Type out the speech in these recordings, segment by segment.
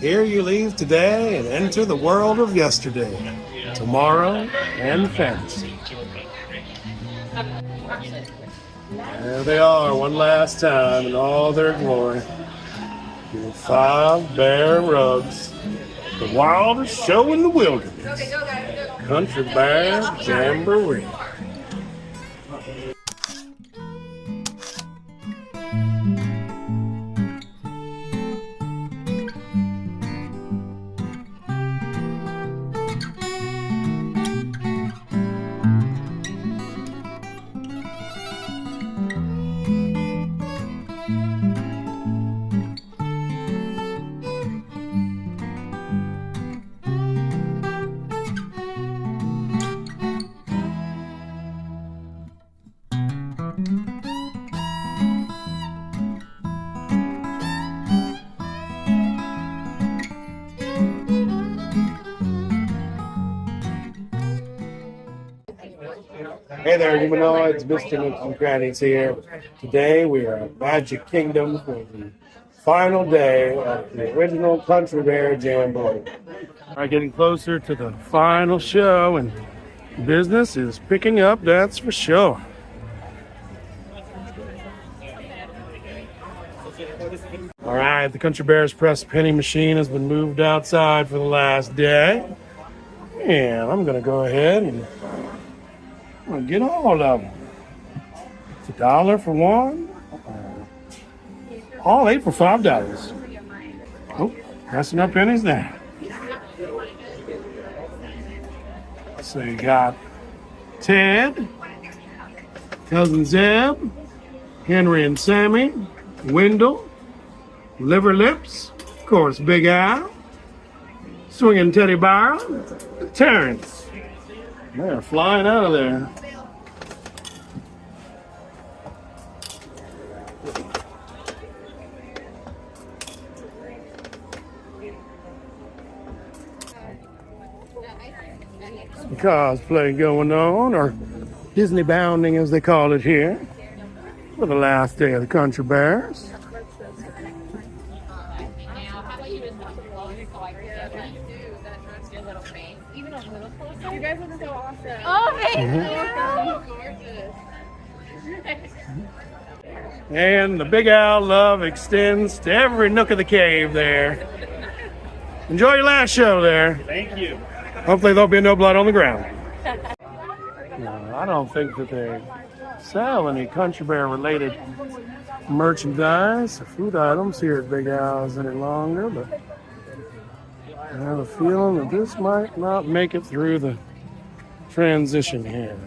Here you leave today and enter the world of yesterday, tomorrow, and fantasy. There they are one last time in all their glory. Your 5 bear rugs. The wildest show in the wilderness. Country Bear Jamboree. Hey there, humanoids, Mr. Nooks and Crannies here. Today we are at Magic Kingdom for the final day of the original Country Bear Jamboree. All right, getting closer to the final show, and business is picking up, that's for sure. All right, the Country Bear's press penny machine has been moved outside for the last day. And I'm going to go ahead and I'm gonna get all of them. It's $1 for one. All 8 for $5. Oh, pressing up pennies there. So you got Ted, Cousin Zeb, Henry and Sammy, Wendell, Liver Lips, of course, Big Al, Swinging Teddy Bear, Terrence. They're flying out of there. Some cosplay going on, or Disney bounding as they call it here, for the last day of the Country Bears. You guys look so awesome. Oh, thank you. And the Big Al love extends to every nook of the cave there. Enjoy your last show there. Thank you. Hopefully there'll be no blood on the ground. No, I don't think that they sell any Country Bear related merchandise or food items here at Big Al's any longer, but I have a feeling that this might not make it through the transition here.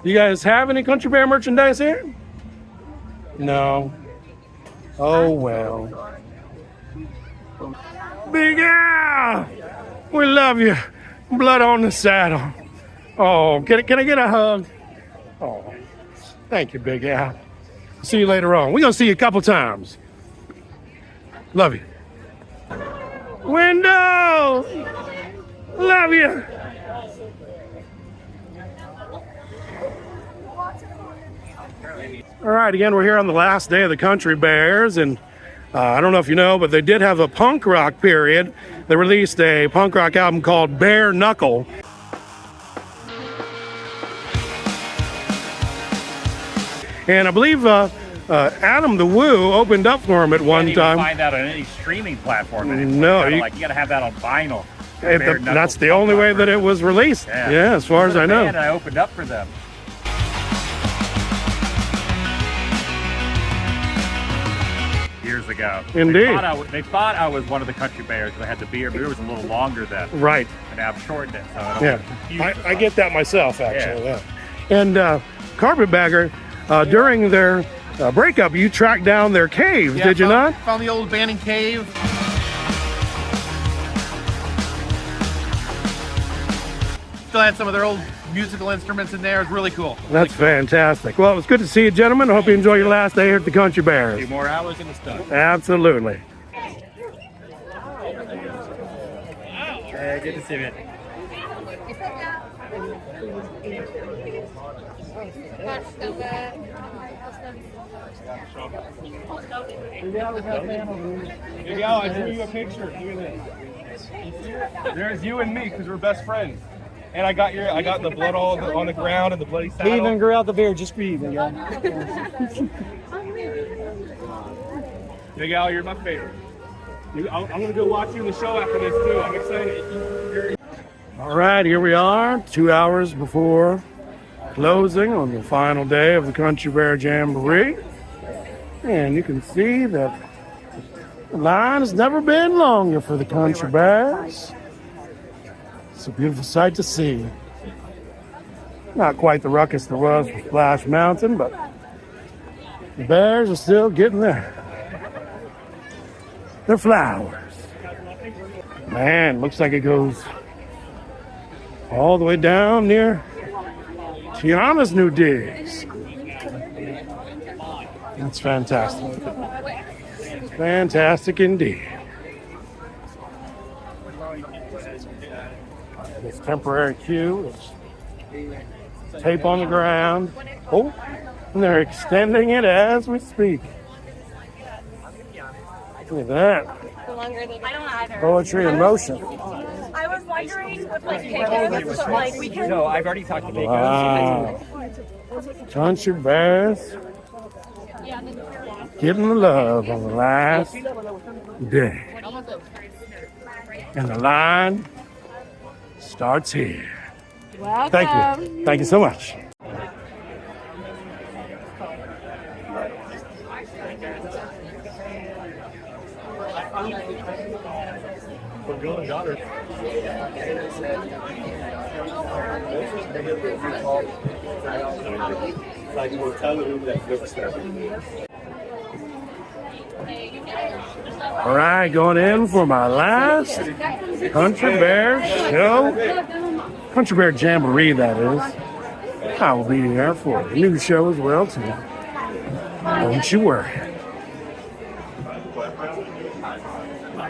You guys have any Country Bear merchandise here? No. Oh well. Big Al! We love you. Blood on the saddle. Oh, can I get a hug? Oh, thank you, Big Al. See you later on. We're going to see you a couple times. Love you. Wendell! Love you. All right, again, we're here on the last day of the Country Bears, and I don't know if you know, but they did have a punk rock period. They released a punk rock album called Bare Knuckle. And I believe Adam the Woo opened up for him at one time. You can't even find that on any streaming platform anymore. No. You got to have that on vinyl. That's the only way that it was released. Yeah, as far as I know. And I opened up for them. Years ago. Indeed. They thought I was one of the Country Bears because I had the beard. Beard was a little longer then. Right. And I've shortened it. So I get that myself, actually. Yeah. And Carpetbagger, during their breakup, you tracked down their cave, did you not? Found the old abandoned cave. Still had some of their old musical instruments in there. It was really cool. That's fantastic. Well, it was good to see you, gentlemen. I hope you enjoy your last day here at the Country Bears. A few more hours in the stuff. Absolutely. Hey, good to see you. Miguel, I drew you a picture. Look at this. There's you and me because we're best friends. And I got the blood all on the ground and the bloody saddle. He even grew out the beard just for you, Miguel. Miguel, you're my favorite. I'm gonna go watch you in the show after this too. I'm excited. All right, here we are, 2 hours before closing on the final day of the Country Bear Jamboree. And you can see that the line has never been longer for the Country Bears. It's a beautiful sight to see. Not quite the ruckus there was for Splash Mountain, but the Bears are still getting their flowers. Man, looks like it goes all the way down near Tiana's new digs. That's fantastic. Fantastic indeed. This temporary queue is tape on the ground. Oh, and they're extending it as we speak. Look at that. I don't either. Poetry in motion. I was wondering if like we can. No, I've already talked to Miguel. Wow. Country Bears getting the love on the last day. And the line starts here. Welcome. Thank you. Thank you so much. All right, going in for my last Country Bear show. Country Bear Jamboree, that is. I will be here for a new show as well, too. Don't you worry.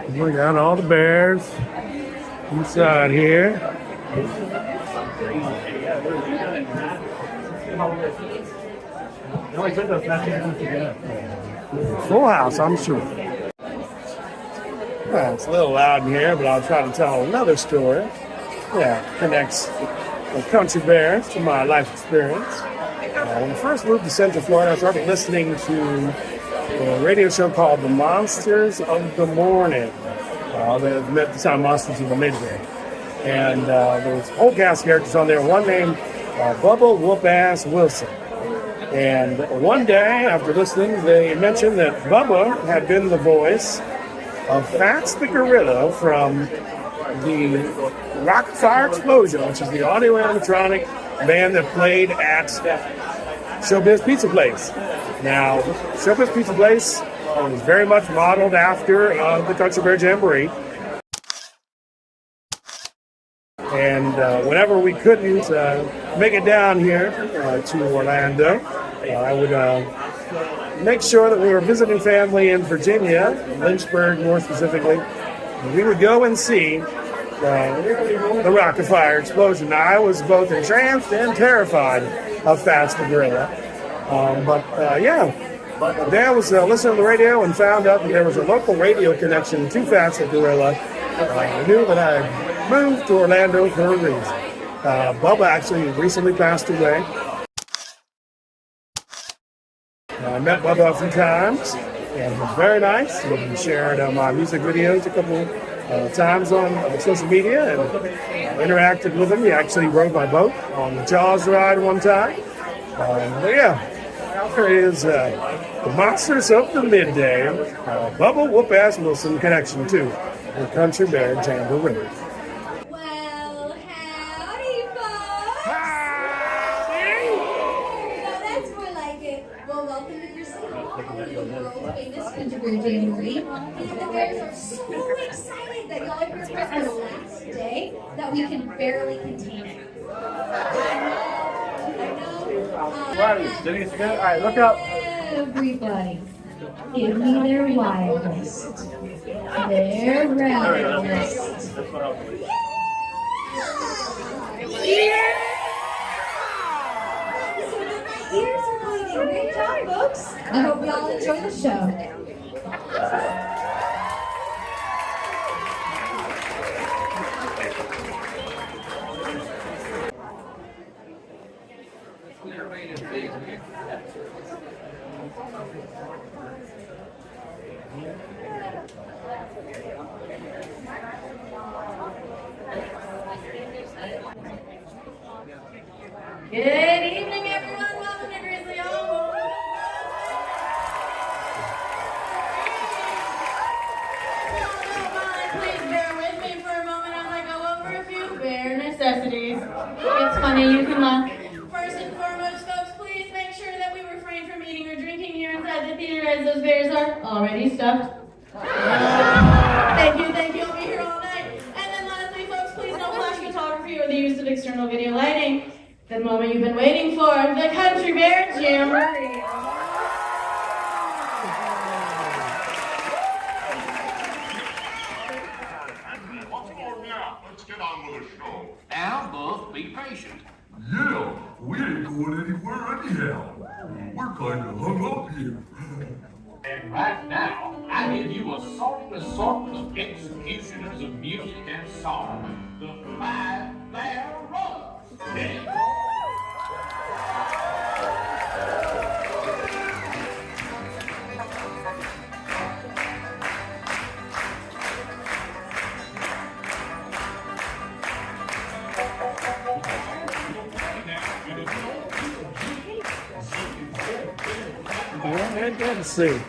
We got all the bears inside here. Full house, I'm sure. Well, it's a little loud in here, but I'll try to tell another story. Yeah, connects the Country Bears to my life experience. When I first moved to Central Florida, I started listening to a radio show called The Monsters of the Morning. They met the sound Monsters of the Midday. And there was a whole cast of characters on there, one named Bubba Whoop-Ass Wilson. And one day, after listening, they mentioned that Bubba had been the voice of Fats the Gorilla from the Rock Fire Explosion, which is the audio animatronic band that played at Showbiz Pizza Place. Now, Showbiz Pizza Place was very much modeled after the Country Bear Jamboree. And whenever we couldn't make it down here to Orlando, I would make sure that we were visiting family in Virginia, Lynchburg more specifically. We would go and see the Rock Fire Explosion. Now, I was both entranced and terrified of Fats the Gorilla. Dad was listening to the radio and found out that there was a local radio connection to Fats the Gorilla. I knew that I moved to Orlando for a reason. Bubba actually recently passed away. I met Bubba a few times, and he was very nice. He shared my music videos a couple times on social media and interacted with him. He actually rode my boat on the Jaws ride one time. There is the Monsters of the Midday, Bubba Whoop-Ass Wilson connection to the Country Bear Jamboree. Well, howdy, folks! No, that's more like it. Well, welcome to your city, the world-famous Country Bear Jamboree. And the Bears are so excited that y'all are here for the last day that we can barely contain it. I know. City is good. All right, look up. Everybody, give me their wildest, their rowdiest. enjoy the show. Good evening, everyone. Welcome to Grizzly Home. Please bear with me for a moment as I go over a few bare necessities. It's funny, you can laugh. First and foremost, folks, please make sure that we refrain from eating or drinking here inside the theater as those bears are already stuffed. Thank you. I'll be here all night. And then lastly, folks, please no flash photography or the use of external video lighting. The moment you've been waiting for, the Country Bear Jamboree. Let's get on with the show. Now, both be patient. Yeah, we ain't going anywhere anyhow. We're kind of hung up here. And right now, I give you a assortment of executioners of music and song. The Five Bear Runs. Let's see.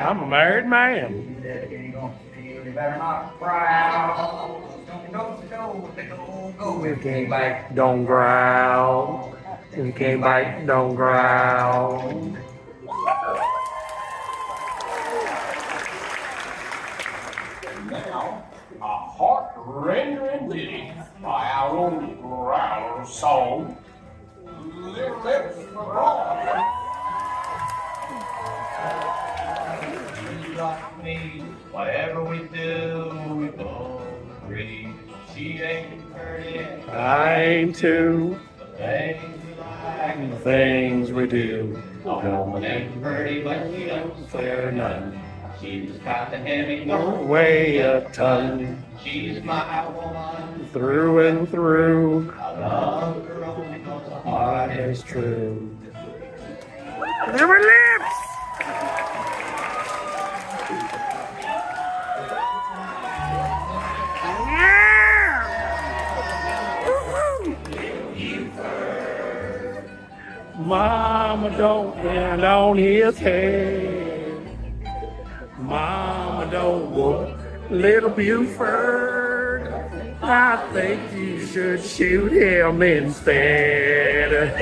I'm a married man. You better not cry out. We can't bite, don't growl. We can't bite, don't growl. Now, a heart-rendering ditty by our own growler song. Let's roll. Like me, whatever we do, we both agree. She ain't pretty, I ain't too. the things we like. The things we do. A woman ain't pretty, but she don't Fair none. She's got the heavy Don't nose. weigh a ton. She's my woman. Through and through. I love her only 'cause her heart That is is true. Never lips! Mama don't bend on his head. Mama don't whoop little Buford. I think you should shoot him instead.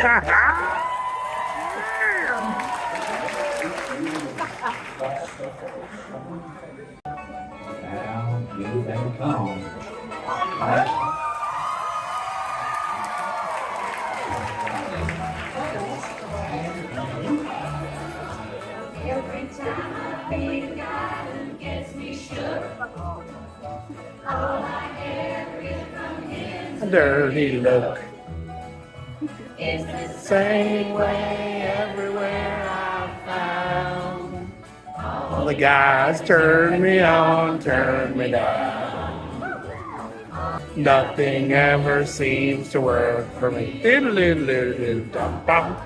Now, you better come. Every time the garden gets me shook, all I ever get from him Dirty look. is the Same way everywhere I found. All the guys turn me on, turn me down. Nothing ever seems to work for me. Diddle-diddle-diddle-dum-bum.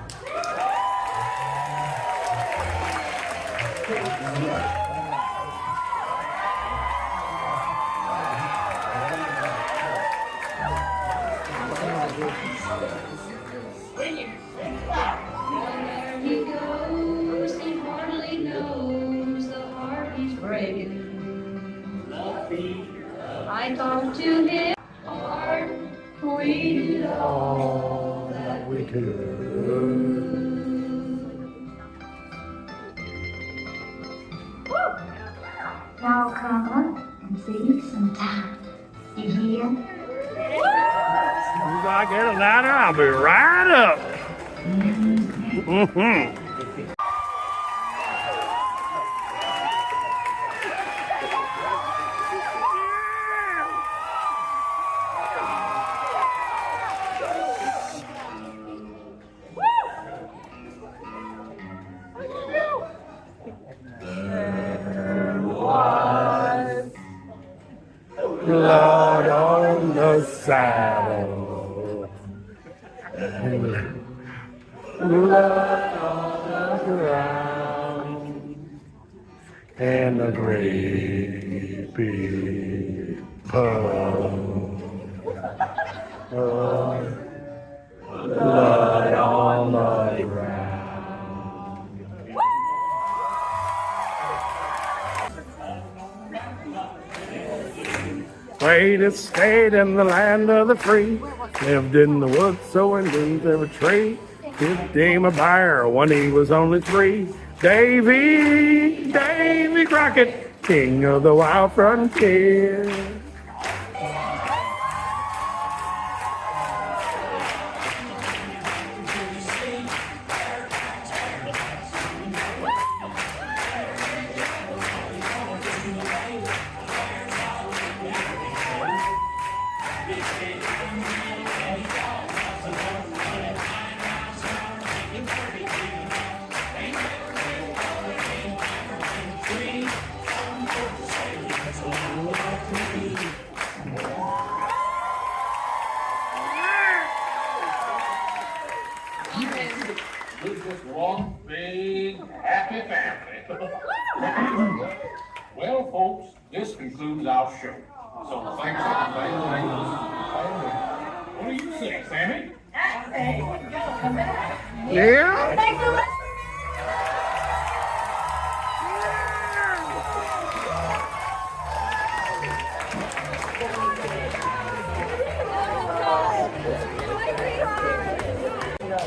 Where he goes, he hardly knows the heart he's breaking. I talk to him heart, we All that we do. Now come up and save some time. You hear? As soon as I get a ladder, I'll be right up. Mm-hmm. saddle. Blood on the ground. And a great big pump. Blood on the ground. Greatest state in the land of the free. Lived in the woods, sowing beans every tree. His dame a buyer when he was only 3. Davy Crockett, king of the wild frontier. We're just one big happy family. Well, folks, this concludes our show. So thanks for What do you say, Sammy? Yeah? Thanks so much.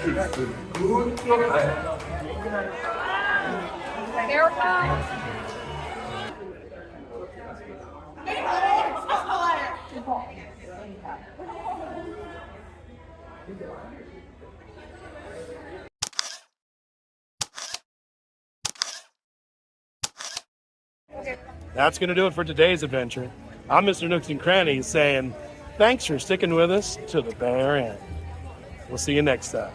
It's a good plan. That's going to do it for today's adventure. I'm Mr. Nooks and Crannies saying thanks for sticking with us to the bare end. We'll see you next time.